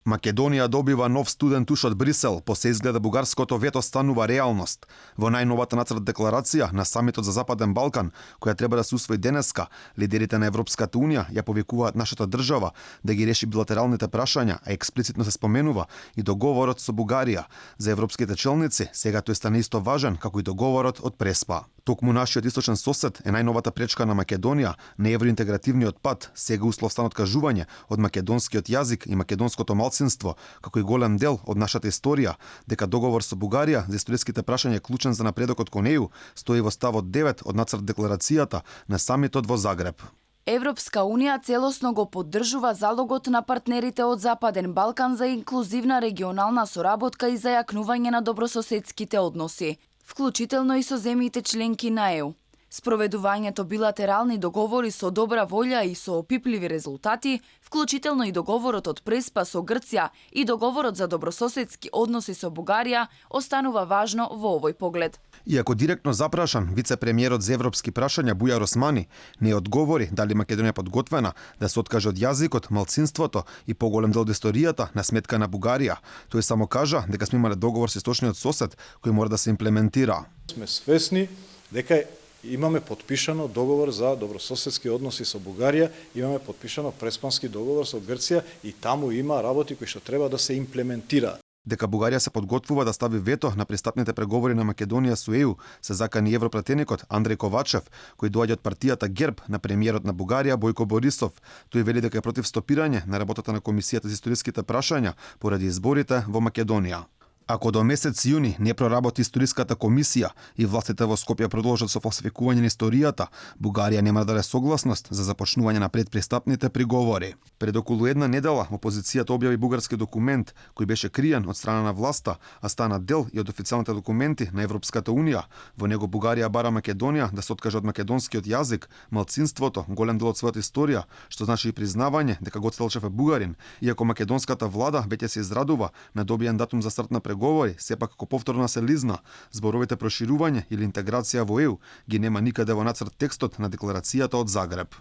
Македонија добива нов студен туш од Брисел, по се изгледа бугарското вето станува реалност. Во најновата нацрт декларација на самитот за Западен Балкан, која треба да се усвои денеска, лидерите на Европската унија ја повикуваат нашата држава да ги реши билатералните прашања, а експлицитно се споменува и договорот со Бугарија. За европските челници сега тој стане исто важен како и договорот од Преспа. Токму нашиот источен сосед е најновата пречка на Македонија на евроинтегративниот пат, сега услов стан откажување од македонскиот јазик и македонското малцинство, како и голем дел од нашата историја, дека договор со Бугарија за историските прашања е клучен за напредокот кон неју, стои во ставот 9 од нацрт декларацијата на самитот во Загреб. Европска унија целосно го поддржува залогот на партнерите од Западен Балкан за инклузивна регионална соработка и зајакнување на добрососедските односи, вклучително и со земјите членки на ЕУ. Спроведувањето билатерални договори со добра волја и со опипливи резултати, вклучително и договорот од Преспа со Грција и договорот за добрососедски односи со Бугарија, останува важно во овој поглед. Иако директно запрашан, вице-премиерот за европски прашања Бујар Османи не одговори дали Македонија е подготвена да се откаже од јазикот, малцинството и поголем дел од историјата на сметка на Бугарија. Тој само кажа дека сме имале договор со источниот сосед кој мора да се имплементира. Сме свесни дека имаме подпишано договор за добрососедски односи со Бугарија, имаме подпишано преспански договор со Грција и таму има работи кои што треба да се имплементираат. Дека Бугарија се подготвува да стави вето на пристапните преговори на Македонија со ЕУ, се закани европратеникот Андреј Ковачев, кој доаѓа од партијата ГЕРБ на премиерот на Бугарија Бојко Борисов. Тој вели дека е против стопирање на работата на Комисијата за историските прашања поради изборите во Македонија. Ако до месец јуни не проработи историската комисија и властите во Скопје продолжат со фалсификување на историјата, Бугарија нема да даде согласност за започнување на предпристапните преговори. Пред околу една недела опозицијата објави бугарски документ кој беше криен од страна на власта, а стана дел и од официјалните документи на Европската унија. Во него Бугарија бара Македонија да се откаже од македонскиот јазик, малцинството, голем дел од својата историја, што значи и признавање дека Гоце Делчев е бугарин, иако македонската влада веќе се израдува на добиен датум за старт на преговори, сепак како повторно се лизна, зборовите проширување или интеграција во ЕУ ги нема никаде во нацрт текстот на декларацијата од Загреб.